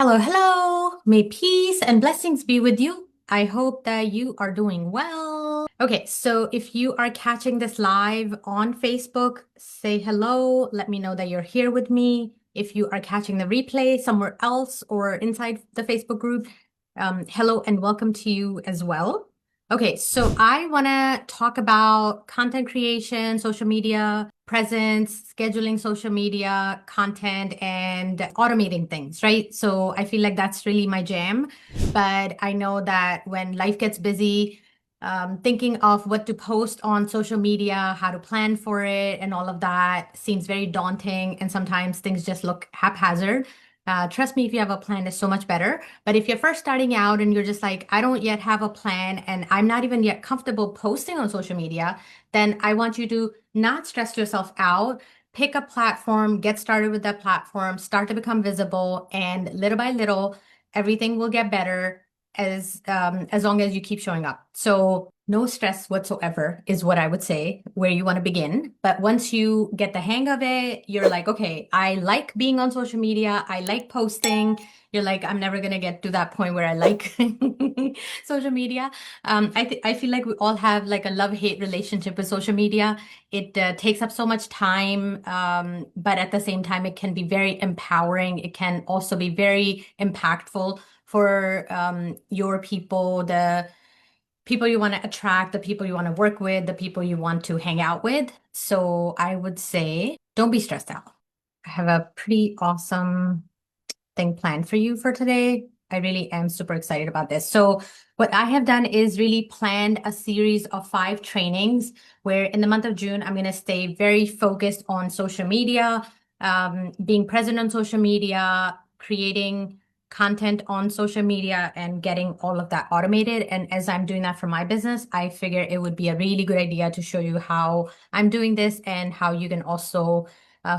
Hello, hello. May peace and blessings be with you. I hope that you are doing well. Okay, so if you are catching this live on Facebook, say hello. Let me know that you're here with me. If you are catching the replay somewhere else or inside the Facebook group, hello and welcome to you as well. Okay, so I want to talk about content creation, social media presence, scheduling social media content, and automating things, right? So I feel like that's really my jam. But I know that when life gets busy, thinking of what to post on social media, how to plan for it, and all of that seems very daunting. And sometimes things just look haphazard. Trust me, if you have a plan, it's so much better. But if you're first starting out and you're just like, I don't yet have a plan and I'm not even yet comfortable posting on social media, then I want you to not stress yourself out. Pick a platform, get started with that platform, start to become visible, and little by little, everything will get better as long as you keep showing up. So no stress whatsoever is what I would say where you want to begin. But once you get the hang of it, you're like, okay, I like being on social media. I like posting. You're like, I'm never going to get to that point where I like social media. I feel like we all have like a love-hate relationship with social media. It takes up so much time, but at the same time, it can be very empowering. It can also be very impactful for your people, the people you want to attract, the people you want to work with, the people you want to hang out with. So I would say, don't be stressed out. I have a pretty awesome thing planned for you for today. I really am super excited about this. So what I have done is really planned a series of 5 trainings where in the month of June, I'm going to stay very focused on social media, being present on social media, creating content on social media and getting all of that automated. And as I'm doing that for my business, I figure it would be a really good idea to show you how I'm doing this and how you can also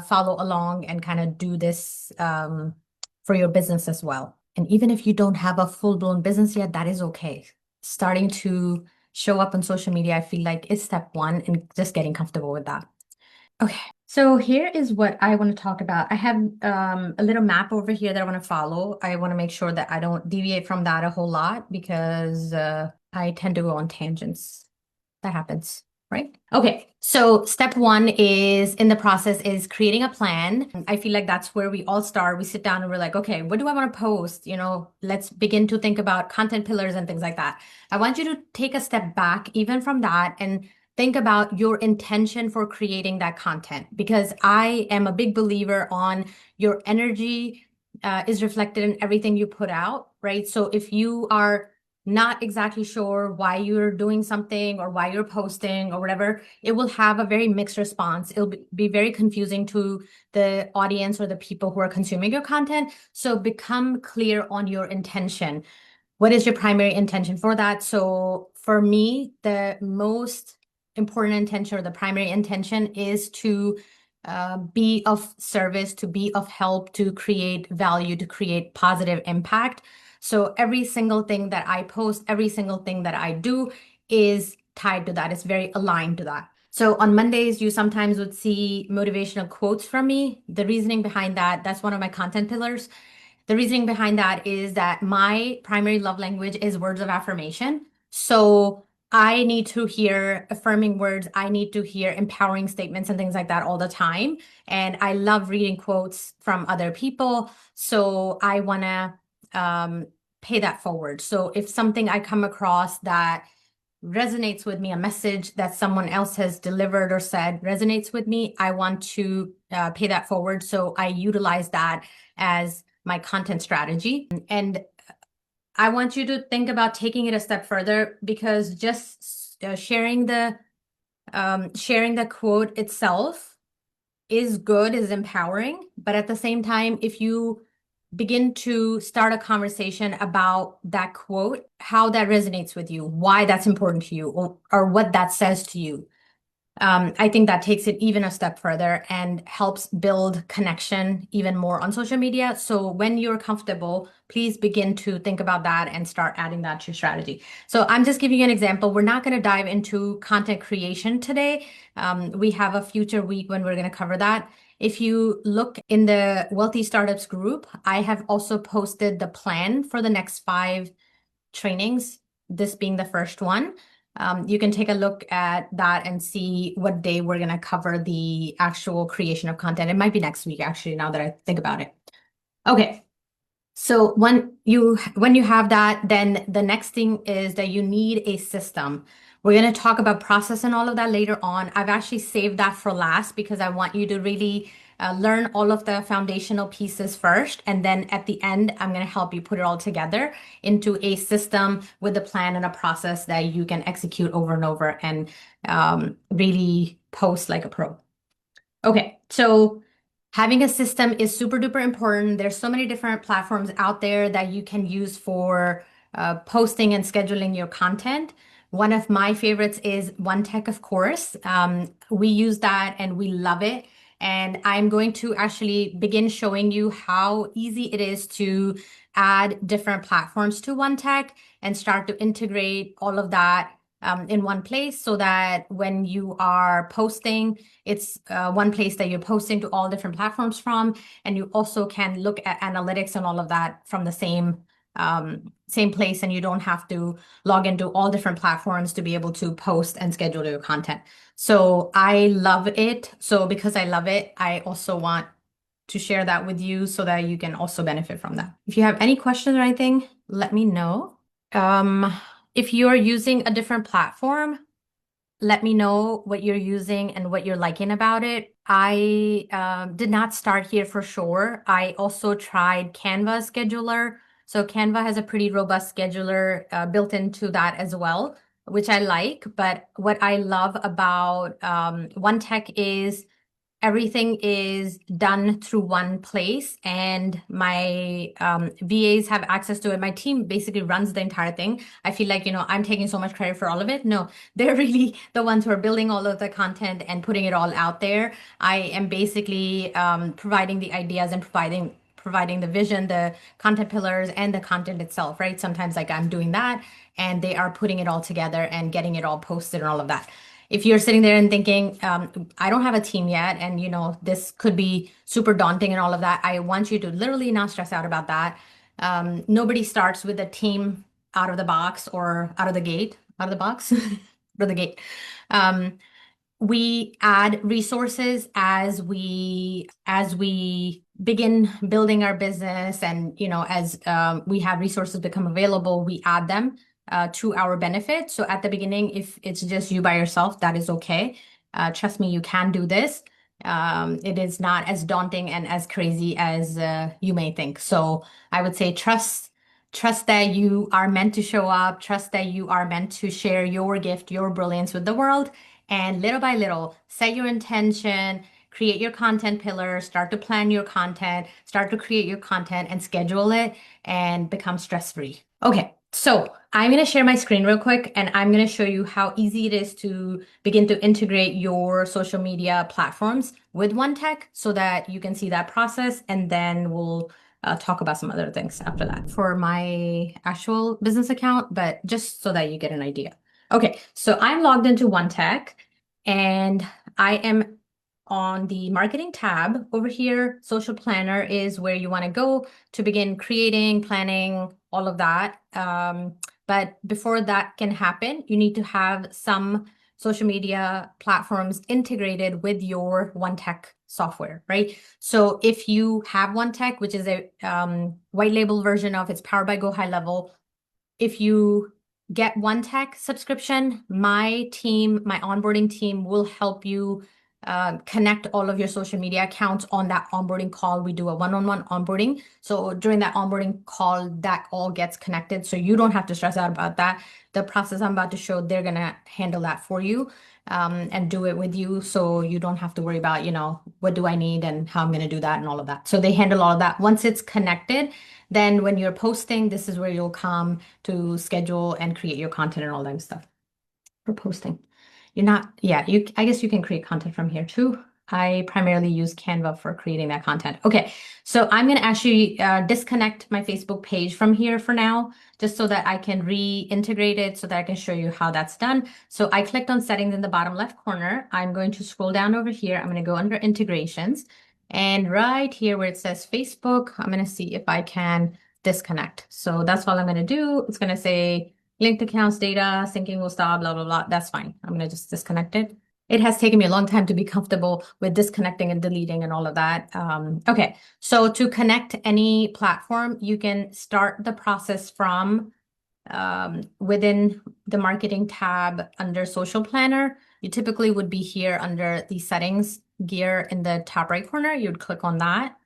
follow along and kind of do this for your business as well. And even if you don't have a full-blown business yet, that is okay. Starting to show up on social media, I feel like is step 1 and just getting comfortable with that. Okay, so here is what I want to talk about. I have a little map over here that I want to follow. I want to make sure that I don't deviate from that a whole lot because I tend to go on tangents. That happens, right? Okay, so step 1 is in the process is creating a plan. I feel like that's where we all start. We sit down and we're like, okay, what do I want to post? You know, let's begin to think about content pillars and things like that. I want you to take a step back even from that and think about your intention for creating that content, because I am a big believer on your energy is reflected in everything you put out, right? So if you are not exactly sure why you're doing something or why you're posting or whatever, it will have a very mixed response. It'll be very confusing to the audience or the people who are consuming your content. So become clear on your intention. What is your primary intention for that? So for me, the most important intention or the primary intention is to be of service, to be of help, to create value, to create positive impact. So every single thing that I post, every single thing that I do is tied to that. It's very aligned to that. So on Mondays, you sometimes would see motivational quotes from me. The reasoning behind that, that's one of my content pillars. The reasoning behind that is that my primary love language is words of affirmation. So I need to hear affirming words. I need to hear empowering statements and things like that all the time. And I love reading quotes from other people. So I want to pay that forward. So if something I come across that resonates with me, a message that someone else has delivered or said resonates with me, I want to pay that forward. So I utilize that as my content strategy. And I want you to think about taking it a step further, because just sharing the quote itself is good, is empowering. But at the same time, if you begin to start a conversation about that quote, how that resonates with you, why that's important to you, or what that says to you, I think that takes it even a step further and helps build connection even more on social media. So when you're comfortable, please begin to think about that and start adding that to your strategy. So I'm just giving you an example. We're not going to dive into content creation today. We have a future week when we're going to cover that. If you look in the Wealthy Startups group, I have also posted the plan for the next 5 trainings, this being the first one. You can take a look at that and see what day we're going to cover the actual creation of content. It might be next week, actually, now that I think about it. Okay. So when you have that, then the next thing is that you need a system. We're going to talk about process and all of that later on. I've actually saved that for last because I want you to really learn all of the foundational pieces first. And then at the end, I'm going to help you put it all together into a system with a plan and a process that you can execute over and over and really post like a pro. Okay, so having a system is super duper important. There's so many different platforms out there that you can use for posting and scheduling your content. One of my favorites is OneTech, of course. We use that and we love it. And I'm going to actually begin showing you how easy it is to add different platforms to OneTech and start to integrate all of that in one place so that when you are posting, it's one place that you're posting to all different platforms from, and you also can look at analytics and all of that from the same place, and you don't have to log into all different platforms to be able to post and schedule your content. So I love it. So because I love it, I also want to share that with you so that you can also benefit from that. If you have any questions or anything, let me know. If you're using a different platform, let me know what you're using and what you're liking about it. I did not start here for sure. I also tried Canva scheduler. So Canva has a pretty robust scheduler built into that as well, which I like. But what I love about OneTech is everything is done through one place, and my VAs have access to it. My team basically runs the entire thing. I feel like, I'm taking so much credit for all of it. No, they're really the ones who are building all of the content and putting it all out there. I am basically providing the ideas and providing the vision, the content pillars, and the content itself, right? Sometimes like I'm doing that and they are putting it all together and getting it all posted and all of that. If you're sitting there and thinking, I don't have a team yet, and this could be super daunting and all of that, I want you to literally not stress out about that. Nobody starts with a team out of the box or out of the gate, out of the box, out of the gate. We add resources as we begin building our business, and as we have resources become available, we add them to our benefit. So at the beginning, if it's just you by yourself, that is okay. Trust me, you can do this. It is not as daunting and as crazy as you may think. So I would say trust that you are meant to show up, trust that you are meant to share your gift, your brilliance with the world, and little by little, set your intention, create your content pillar, start to plan your content, start to create your content and schedule it, and become stress-free. Okay, so I'm going to share my screen real quick, and I'm going to show you how easy it is to begin to integrate your social media platforms with OneTech so that you can see that process, and then we'll talk about some other things after that for my actual business account, but just so that you get an idea. Okay, so I'm logged into OneTech, and I am on the marketing tab over here. Social planner is where you want to go to begin creating, planning, all of that. But before that can happen, you need to have some social media platforms integrated with your OneTech software, right? So if you have OneTech, which is a white label version of, it's powered by GoHighLevel. If you get OneTech subscription, my team, my onboarding team will help you connect all of your social media accounts on that onboarding call. We do a one-on-one onboarding. So during that onboarding call, that all gets connected. So you don't have to stress out about that. The process I'm about to show, they're going to handle that for you and do it with you. So you don't have to worry about, what do I need and how I'm going to do that and all of that. So they handle all of that. Once it's connected, then when you're posting, this is where you'll come to schedule and create your content and all that stuff for posting. I guess you can create content from here too. I primarily use Canva for creating that content. Okay, so I'm going to actually disconnect my Facebook page from here for now, just so that I can reintegrate it so that I can show you how that's done. So I clicked on settings in the bottom left corner. I'm going to scroll down over here. I'm going to go under integrations. And right here where it says Facebook, I'm going to see if I can disconnect. So that's all I'm going to do. It's going to say linked accounts data, syncing will stop, blah, blah, blah. That's fine. I'm going to just disconnect it. It has taken me a long time to be comfortable with disconnecting and deleting and all of that. Okay, so to connect any platform, you can start the process from within the marketing tab under social planner. You typically would be here under the settings gear in the top right corner. You'd click on that.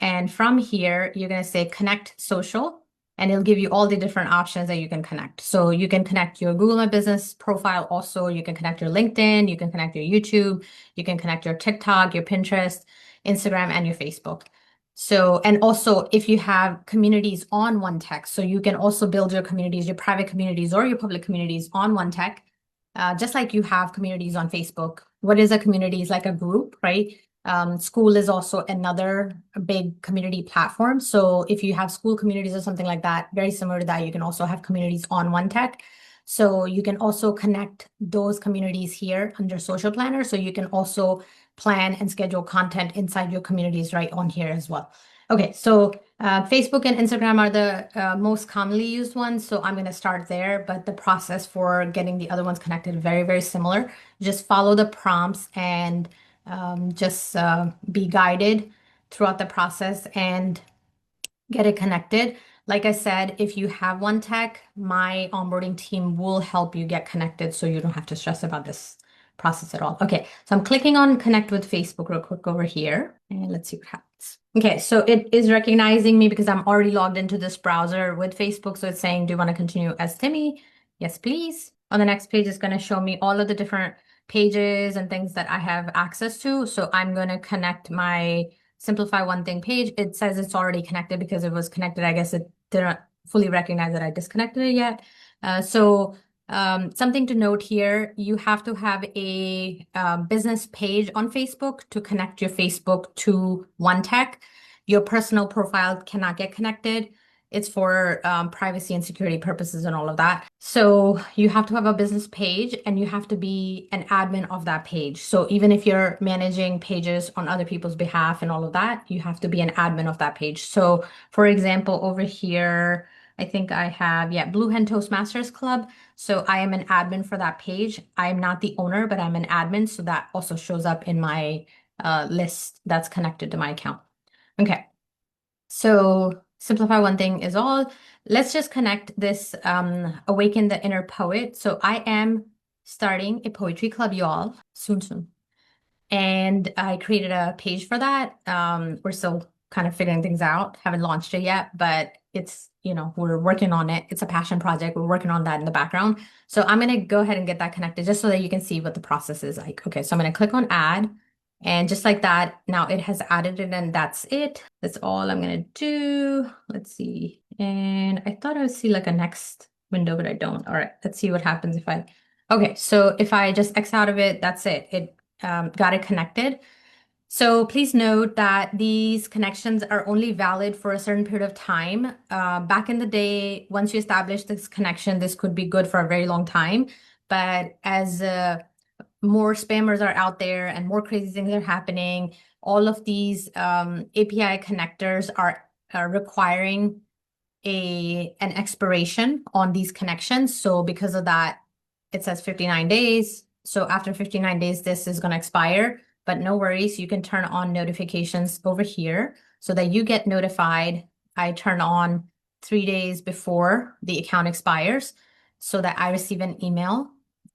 And from here, you're going to say connect social, and it'll give you all the different options that you can connect. So you can connect your Google My Business profile also. You can connect your LinkedIn, you can connect your YouTube, you can connect your TikTok, your Pinterest, Instagram, and your Facebook. So, and also if you have communities on OneTech, so you can also build your communities, your private communities or your public communities on OneTech, just like you have communities on Facebook. What is a community? Is like a group, right? School is also another big community platform. So if you have school communities or something like that, very similar to that, you can also have communities on OneTech. So you can also connect those communities here under Social Planner. So you can also plan and schedule content inside your communities right on here as well. Okay, so Facebook and Instagram are the most commonly used ones. So I'm going to start there, but the process for getting the other ones connected, very, very similar. Just follow the prompts and just be guided throughout the process and get it connected. Like I said, if you have OneTech, my onboarding team will help you get connected so you don't have to stress about this process at all. Okay, so I'm clicking on connect with Facebook real quick over here, and let's see what happens. Okay, so it is recognizing me because I'm already logged into this browser with Facebook. So it's saying, do you want to continue as Timmy? Yes, please. On the next page, it's going to show me all of the different pages and things that I have access to. So I'm going to connect my simplify one thing page. It says it's already connected because it was connected. I guess it didn't fully recognize that I disconnected it yet. Something to note here, you have to have a business page on Facebook to connect your Facebook to OneTech. Your personal profile cannot get connected. It's for privacy and security purposes and all of that. So you have to have a business page and you have to be an admin of that page. So even if you're managing pages on other people's behalf and all of that, you have to be an admin of that page. So for example, over here, I think I have, Blue Hen Toastmasters Club. So I am an admin for that page. I'm not the owner, but I'm an admin. So that also shows up in my list that's connected to my account. Okay. So simplify one thing is all. Let's just connect this awaken the inner poet. So I am starting a poetry club, y'all, soon. And I created a page for that. We're still kind of figuring things out. Haven't launched it yet, but it's, we're working on it. It's a passion project. We're working on that in the background. So I'm going to go ahead and get that connected just so that you can see what the process is like. Okay, so I'm going to click on add. And just like that, now it has added it and that's it. That's all I'm going to do. Let's see. And I thought I would see like a next window, but I don't. All right, let's see what happens if okay, so if I just X out of it, that's it. It got it connected. So please note that these connections are only valid for a certain period of time. Back in the day, once you establish this connection, this could be good for a very long time. But as more spammers are out there and more crazy things are happening, all of these API connectors are requiring an expiration on these connections. So because of that, it says 59 days. So after 59 days, this is going to expire. But no worries, you can turn on notifications over here so that you get notified. I turn on 3 days before the account expires so that I receive an email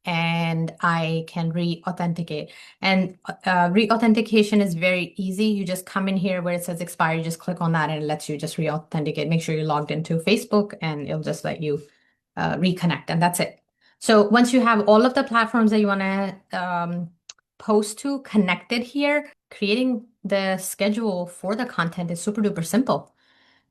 and I can re-authenticate. And re-authentication is very easy. You just come in here where it says expire, you just click on that and it lets you just re-authenticate. Make sure you're logged into Facebook and it'll just let you reconnect, and that's it. So once you have all of the platforms that you want to post to connected here, creating the schedule for the content is super duper simple.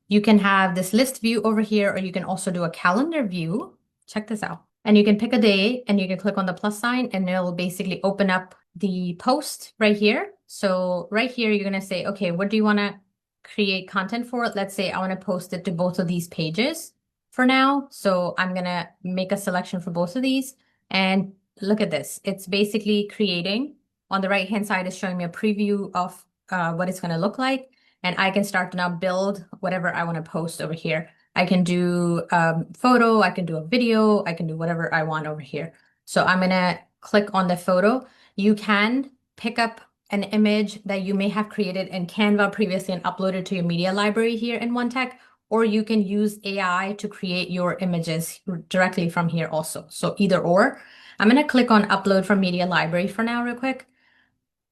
You can have this list view over here, or you can also do a calendar view. Check this out. And you can pick a day and you can click on the plus sign and it'll basically open up the post right here. So right here, you're going to say, okay, what do you want to create content for? Let's say I want to post it to both of these pages for now. So I'm going to make a selection for both of these and look at this. It's basically creating. On the right-hand side is showing me a preview of what it's going to look like. And I can start to now build whatever I want to post over here. I can do a photo, I can do a video, I can do whatever I want over here. So I'm going to click on the photo. You can pick up an image that you may have created in Canva previously and uploaded to your media library here in OneTech, or you can use AI to create your images directly from here also. So either or. I'm going to click on upload from media library for now real quick.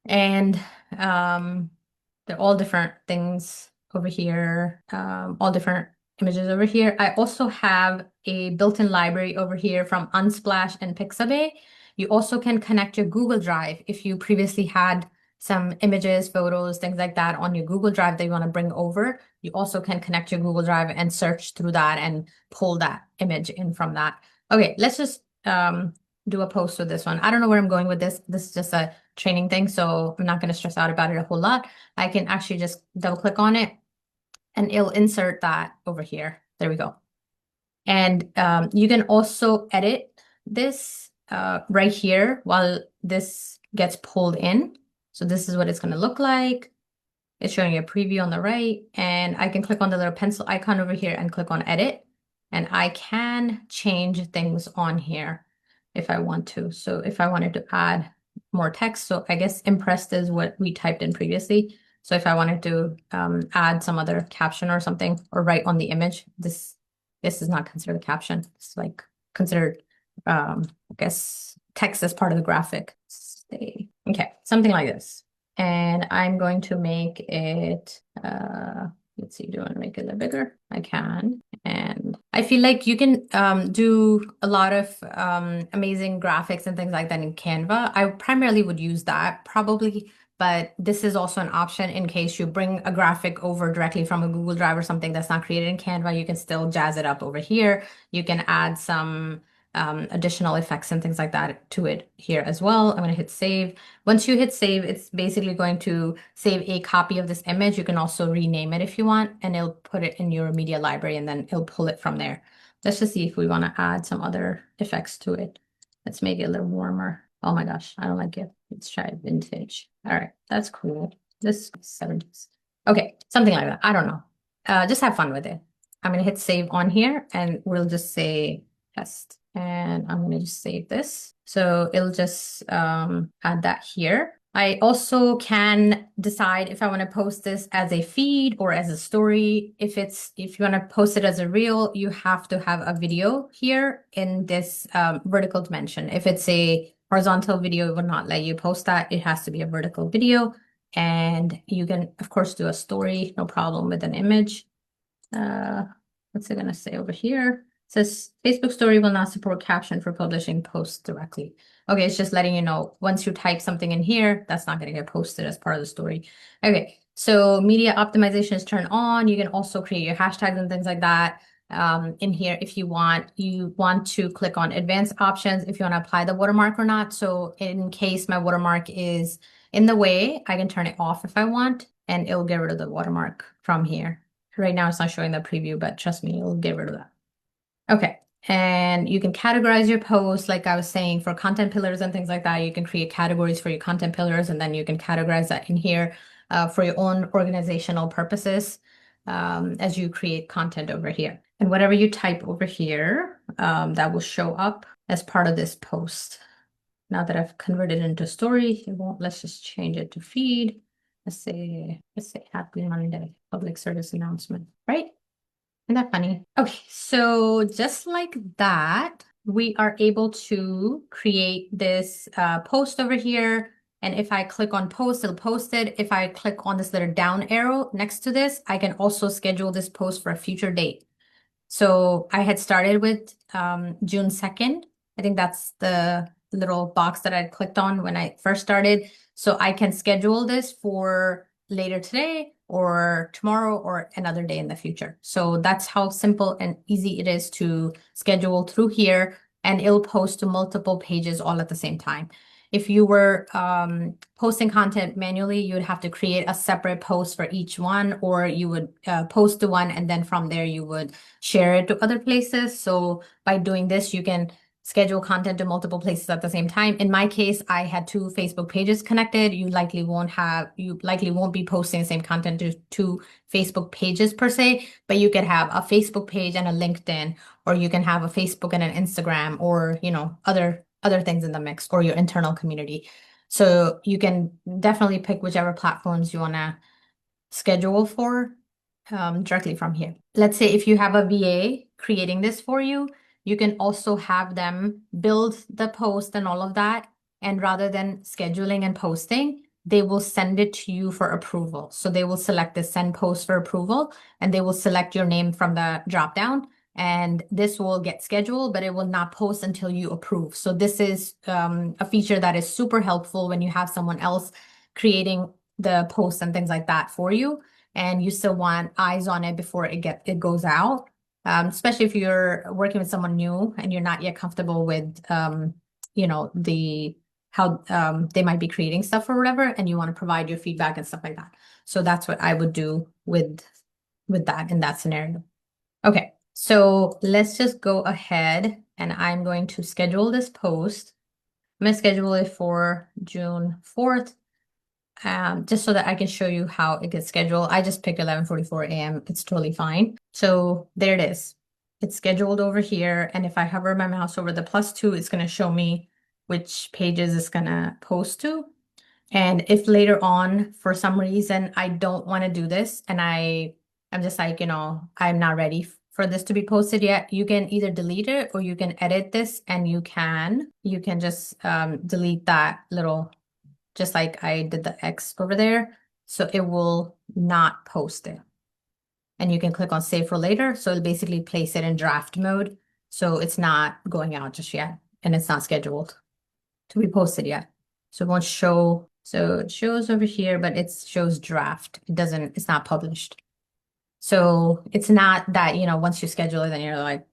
And they're all different things over here, all different images over here. I also have a built-in library over here from Unsplash and Pixabay. You also can connect your Google Drive if you previously had some images, photos, things like that on your Google Drive that you want to bring over. You also can connect your Google Drive and search through that and pull that image in from that. Okay, let's just do a post with this one. I don't know where I'm going with this. This is just a training thing, so I'm not going to stress out about it a whole lot. I can actually just double click on it and it'll insert that over here. There we go. And you can also edit this right here while this gets pulled in. So this is what it's going to look like. It's showing you a preview on the right, and I can click on the little pencil icon over here and click on edit. And I can change things on here if I want to. So if I wanted to add more text, so I guess impressed is what we typed in previously. So if I wanted to add some other caption or something, or write on the image, this is not considered a caption. It's like considered, I guess, text as part of the graphic. Okay, something like this. And I'm going to make it, let's see, do I want to make it a little bigger? I can. And I feel like you can do a lot of amazing graphics and things like that in Canva. I primarily would use that probably, but this is also an option in case you bring a graphic over directly from a Google Drive or something that's not created in Canva. You can still jazz it up over here. You can add some additional effects and things like that to it here as well. I'm going to hit save. Once you hit save, it's basically going to save a copy of this image. You can also rename it if you want, and it'll put it in your media library and then it'll pull it from there. Let's just see if we want to add some other effects to it. Let's make it a little warmer. Oh my gosh, I don't like it. Let's try vintage. All right, that's cool. This 70s. Okay, something like that. I don't know. Just have fun with it. I'm going to hit save on here and we'll just say test. And I'm going to just save this. So it'll just add that here. I also can decide if I want to post this as a feed or as a story. If you want to post it as a reel, you have to have a video here in this vertical dimension. If it's a horizontal video, it will not let you post that. It has to be a vertical video. And you can, of course, do a story, no problem with an image. What's it going to say over here? It says Facebook story will not support caption for publishing posts directly. Okay, it's just letting you know once you type something in here, that's not going to get posted as part of the story. Okay, so media optimization is turned on. You can also create your hashtags and things like that in here if you want. You want to click on advanced options if you want to apply the watermark or not. So in case my watermark is in the way, I can turn it off if I want, and it'll get rid of the watermark from here. Right now, it's not showing the preview, but trust me, it'll get rid of that. Okay, and you can categorize your posts, like I was saying, for content pillars and things like that. You can create categories for your content pillars, and then you can categorize that in here for your own organizational purposes as you create content over here. And whatever you type over here, that will show up as part of this post. Now that I've converted it into story, it won't. Let's just change it to feed. Let's say happy Monday, public service announcement, right? Isn't that funny? Okay, so just like that, we are able to create this post over here. And if I click on post, it'll post it. If I click on this little down arrow next to this, I can also schedule this post for a future date. So I had started with June 2nd. I think that's the little box that I clicked on when I first started. So I can schedule this for later today or tomorrow or another day in the future. So that's how simple and easy it is to schedule through here, and it'll post to multiple pages all at the same time. If you were posting content manually, you would have to create a separate post for each one, or you would post to one and then from there you would share it to other places. So by doing this, you can schedule content to multiple places at the same time. In my case, I had two Facebook pages connected. You likely won't be posting the same content to two Facebook pages per se, but you could have a Facebook page and a LinkedIn, or you can have a Facebook and an Instagram, or other things in the mix, or your internal community. So you can definitely pick whichever platforms you want to schedule for directly from here. Let's say if you have a VA creating this for you, you can also have them build the post and all of that. And rather than scheduling and posting, they will send it to you for approval. So they will select the send post for approval, and they will select your name from the drop down. And this will get scheduled, but it will not post until you approve. So this is a feature that is super helpful when you have someone else creating the posts and things like that for you, and you still want eyes on it before it goes out. Especially if you're working with someone new and you're not yet comfortable with how they might be creating stuff or whatever, and you want to provide your feedback and stuff like that. So that's what I would do with that in that scenario. Okay, so let's just go ahead and I'm going to schedule this post. I'm going to schedule it for June 4th. Just so that I can show you how it gets scheduled. I just picked 11:44 a.m. It's totally fine. So there it is. It's scheduled over here. And if I hover my mouse over the +2, it's going to show me which pages it's going to post to. And if later on, for some reason, I don't want to do this, and I'm just like, I'm not ready for this to be posted yet, you can either delete it or you can edit this, and you can just delete that little, just like I did the X over there. So it will not post it. And you can click on save for later. So it'll basically place it in draft mode. So it's not going out just yet, and it's not scheduled to be posted yet. So it won't show. So it shows over here, but it shows draft. It's not published. So it's not that, once you schedule it, then you're like,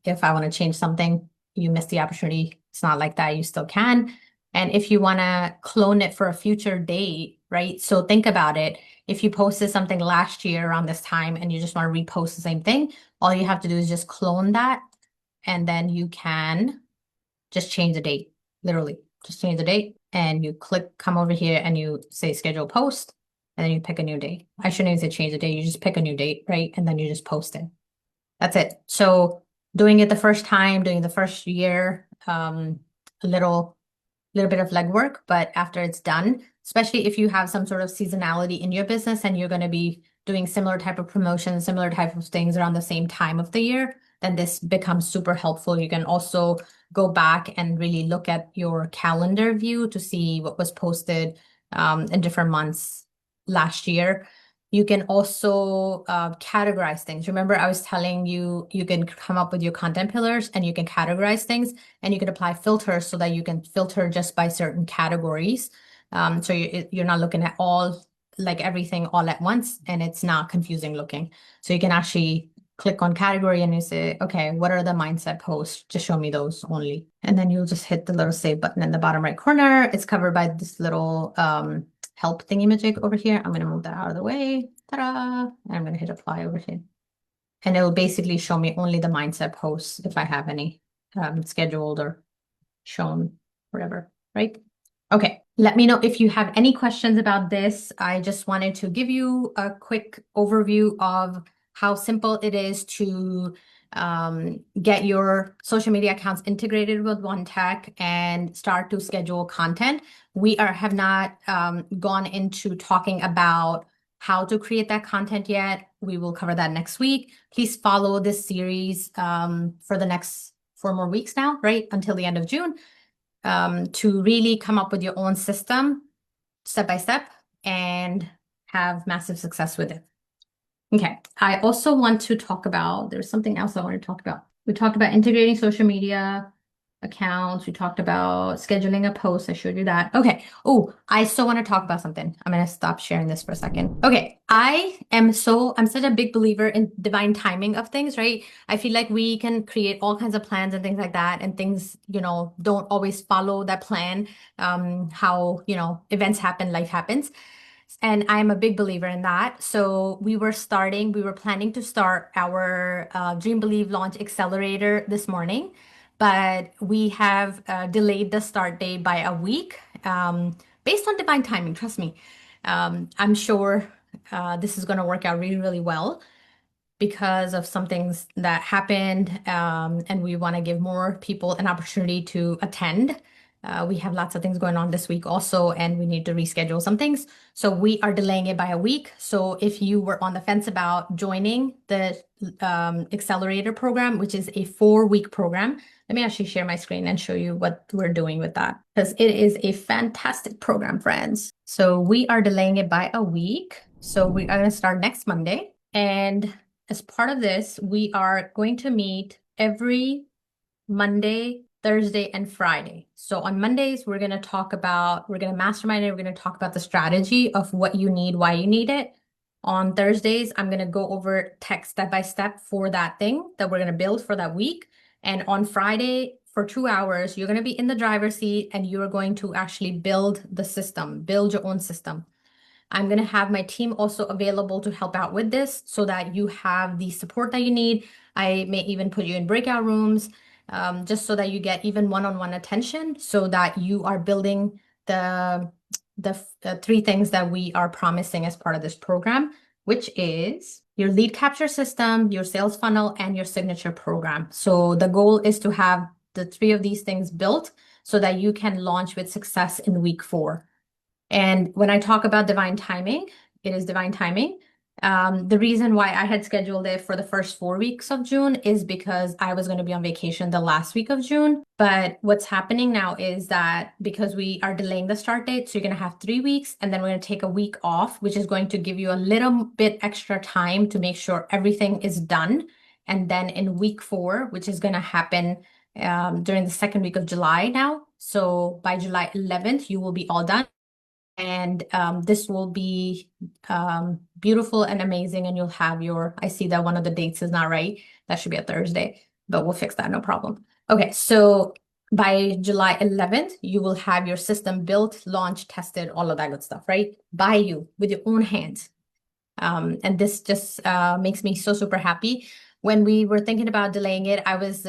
if I want to change something, you missed the opportunity. It's not like that. You still can. And if you want to clone it for a future date, right? So think about it. If you posted something last year around this time and you just want to repost the same thing, all you have to do is just clone that. And then you can just change the date, literally just change the date, and you come over here and you say schedule post, and then you pick a new date. I shouldn't even say change the date. You just pick a new date, right? And then you just post it. That's it. So doing it the first time, doing the first year, a little bit of legwork, but after it's done, especially if you have some sort of seasonality in your business and you're going to be doing similar type of promotions, similar type of things around the same time of the year, then this becomes super helpful. You can also go back and really look at your calendar view to see what was posted in different months last year. You can also categorize things. Remember, I was telling you, you can come up with your content pillars and you can categorize things, and you can apply filters so that you can filter just by certain categories. So you're not looking at everything all at once, and it's not confusing looking. So you can actually click on category and you say, okay, what are the mindset posts? Just show me those only. And then you'll just hit the little save button in the bottom right corner. It's covered by this little help thingy magic over here. I'm going to move that out of the way. Ta-da! And I'm going to hit apply over here. And it will basically show me only the mindset posts if I have any scheduled or shown, whatever, right? Okay, let me know if you have any questions about this. I just wanted to give you a quick overview of how simple it is to get your social media accounts integrated with OneTech and start to schedule content. We have not gone into talking about how to create that content yet. We will cover that next week. Please follow this series for the next 4 more weeks now, right? Until the end of June, to really come up with your own system step by step and have massive success with it. Okay, I also want to talk about, there's something else I want to talk about. We talked about integrating social media accounts. We talked about scheduling a post. I showed you that. Okay. Oh, I still want to talk about something. I'm going to stop sharing this for a second. Okay. I'm such a big believer in divine timing of things, right? I feel like we can create all kinds of plans and things like that, and things, don't always follow that plan. How, events happen, life happens. And I'm a big believer in that. So we were planning to start our Dream Believe Launch Accelerator this morning. but we have delayed the start date by a week based on divine timing. Trust me. I'm sure this is going to work out really, really well because of some things that happened, and we want to give more people an opportunity to attend. We have lots of things going on this week also, and we need to reschedule some things. So we are delaying it by a week. So if you were on the fence about joining the Accelerator program, which is a 4-week program, let me actually share my screen and show you what we're doing with that, because it is a fantastic program, friends. So we are delaying it by a week. So we are going to start next Monday. And as part of this, we are going to meet every Monday, Thursday, and Friday. So on Mondays, we're going to mastermind it. We're going to talk about the strategy of what you need, why you need it. On Thursdays, I'm going to go over tech step by step for that thing that we're going to build for that week. And on Friday, for 2 hours, you're going to be in the driver's seat and you're going to actually build the system, build your own system. I'm going to have my team also available to help out with this so that you have the support that you need. I may even put you in breakout rooms, just so that you get even one-on-one attention so that you are building the 3 things that we are promising as part of this program, which is your lead capture system, your sales funnel, and your signature program. So the goal is to have the 3 of these things built so that you can launch with success in week 4. And when I talk about divine timing, it is divine timing. The reason why I had scheduled it for the first 4 weeks of June is because I was going to be on vacation the last week of June. But what's happening now is that because we are delaying the start date, so you're going to have 3 weeks, and then we're going to take a week off, which is going to give you a little bit extra time to make sure everything is done. And then in week 4, which is going to happen during the second week of July now. So by July 11th, you will be all done. And this will be beautiful and amazing. And you'll have I see that one of the dates is not right. That should be a Thursday, but we'll fix that, no problem. Okay, so by July 11th, you will have your system built, launched, tested, all of that good stuff, right? By you, with your own hands. And this just makes me so super happy. When we were thinking about delaying it, I was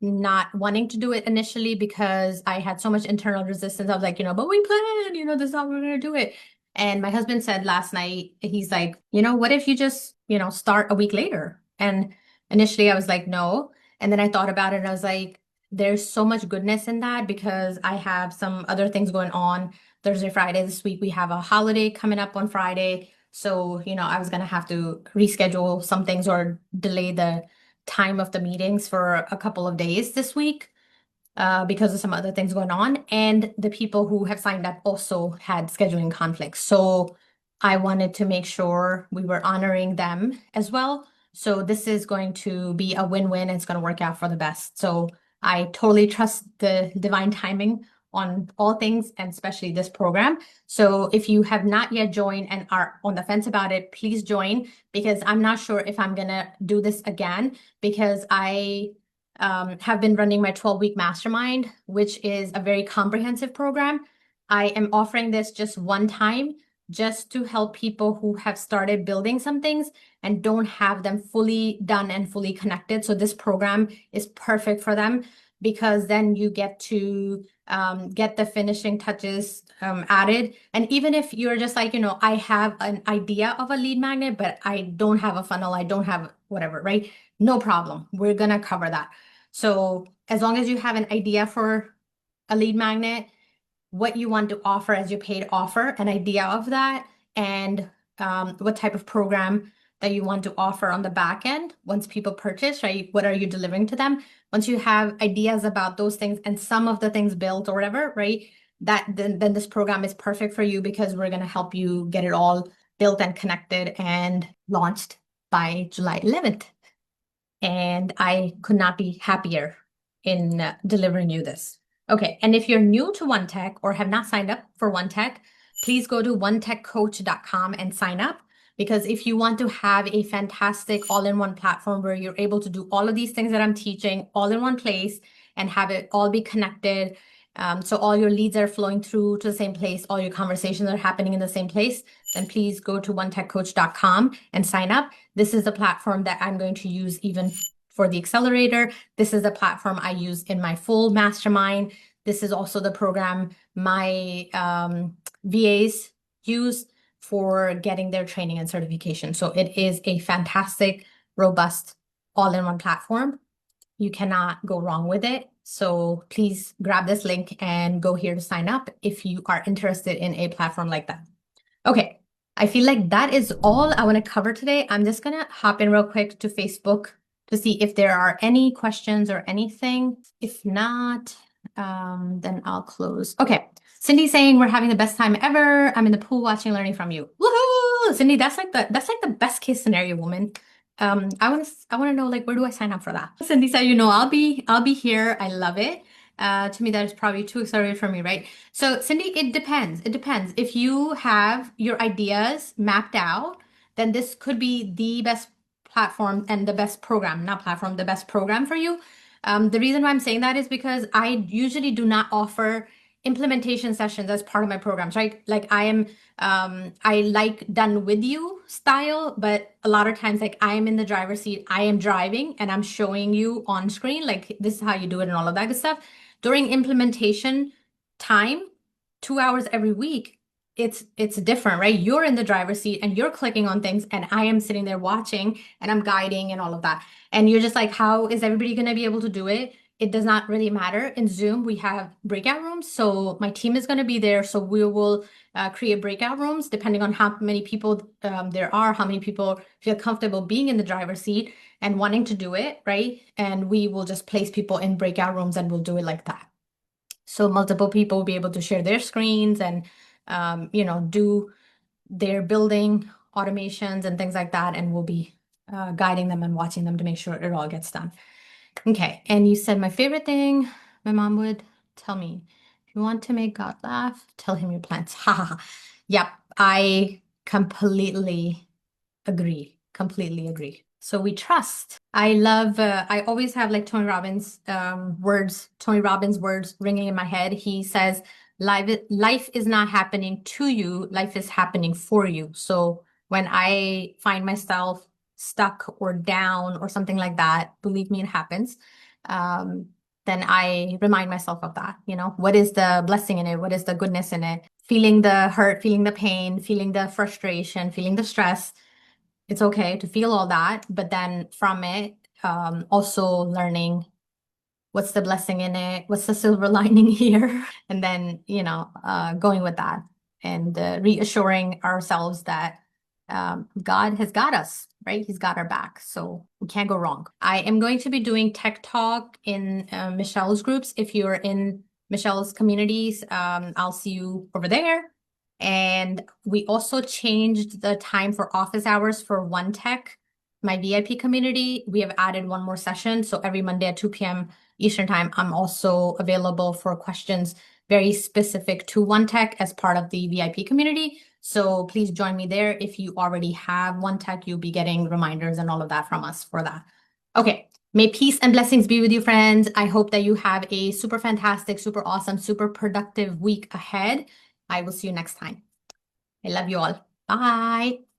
not wanting to do it initially because I had so much internal resistance. I was like, but we planned, this is how we're gonna do it. And my husband said last night, he's like, what if you just, start a week later? And initially I was like, no. And then I thought about it and I was like, there's so much goodness in that because I have some other things going on. Thursday, Friday this week, we have a holiday coming up on Friday. So, I was going to have to reschedule some things or delay the time of the meetings for a couple of days this week because of some other things going on. And the people who have signed up also had scheduling conflicts. So I wanted to make sure we were honoring them as well. So this is going to be a win-win. It's going to work out for the best. So I totally trust the divine timing on all things, and especially this program. So if you have not yet joined and are on the fence about it, please join, because I'm not sure if I'm gonna do this again, because I have been running my 12-week mastermind, which is a very comprehensive program. I am offering this just one time, just to help people who have started building some things and don't have them fully done and fully connected. So this program is perfect for them, because then you get to get the finishing touches added. And even if you're just like, I have an idea of a lead magnet, but I don't have a funnel, I don't have whatever, right? No problem. We're going to cover that. So as long as you have an idea for a lead magnet, what you want to offer as your paid offer, an idea of that, and what type of program that you want to offer on the back end once people purchase, right? What are you delivering to them? Once you have ideas about those things and some of the things built or whatever, right? Then this program is perfect for you, because we're going to help you get it all built and connected and launched by July 11th. And I could not be happier in delivering you this. Okay, and if you're new to OneTech or have not signed up for OneTech, please go to onetechcoach.com and sign up. Because if you want to have a fantastic all-in-one platform where you're able to do all of these things that I'm teaching all in one place and have it all be connected, so all your leads are flowing through to the same place, all your conversations are happening in the same place, then please go to onetechcoach.com and sign up. This is the platform that I'm going to use even for the Accelerator. This is the platform I use in my full mastermind. This is also the program my VAs use for getting their training and certification. So it is a fantastic, robust, all-in-one platform. You cannot go wrong with it. So please grab this link and go here to sign up if you are interested in a platform like that. Okay, I feel like that is all I want to cover today. I'm just going to hop in real quick to Facebook to see if there are any questions or anything. If not, then I'll close. Okay, Cindy saying we're having the best time ever. I'm in the pool watching, learning from you. Woohoo! Cindy, that's like the best case scenario, woman. I want to know, like, where do I sign up for that? Cindy said, I'll be here. I love it. To me, that is probably too accelerated for me, right? So Cindy, it depends. It depends. If you have your ideas mapped out, then this could be the best platform and the best program, not platform, the best program for you. The reason why I'm saying that is because I usually do not offer implementation sessions as part of my programs, right? Like I like done with you style, but a lot of times, like I am in the driver's seat, I am driving and I'm showing you on screen, like this is how you do it and all of that good stuff. During implementation time, 2 hours every week, it's different, right? You're in the driver's seat and you're clicking on things and I am sitting there watching and I'm guiding and all of that. And you're just like, how is everybody going to be able to do it? It does not really matter. In Zoom, we have breakout rooms. So my team is going to be there. So we will create breakout rooms depending on how many people there are, how many people feel comfortable being in the driver's seat and wanting to do it, right? And we will just place people in breakout rooms and we'll do it like that. So multiple people will be able to share their screens and, do their building automations and things like that. And we'll be guiding them and watching them to make sure it all gets done. Okay, and you said my favorite thing my mom would tell me, if you want to make God laugh, tell him your plans. Ha ha ha. Yep, I completely agree. Completely agree. So we trust. I love, I always have like Tony Robbins words ringing in my head. He says, life is not happening to you, life is happening for you. So when I find myself stuck or down or something like that, believe me, it happens. Then I remind myself of that, what is the blessing in it? What is the goodness in it? Feeling the hurt, feeling the pain, feeling the frustration, feeling the stress. It's okay to feel all that, but then from it, also learning what's the blessing in it, what's the silver lining here, and then, going with that and reassuring ourselves that God has got us, right? He's got our back, so we can't go wrong. I am going to be doing tech talk in Michelle's groups. If you're in Michelle's communities, I'll see you over there. And we also changed the time for office hours for OneTech, my VIP community. We have added one more session. So every Monday at 2 p.m. Eastern time, I'm also available for questions very specific to OneTech as part of the VIP community. So please join me there. If you already have OneTech, you'll be getting reminders and all of that from us for that. Okay. May peace and blessings be with you, friends. I hope that you have a super fantastic, super awesome, super productive week ahead. I will see you next time. I love you all. Bye.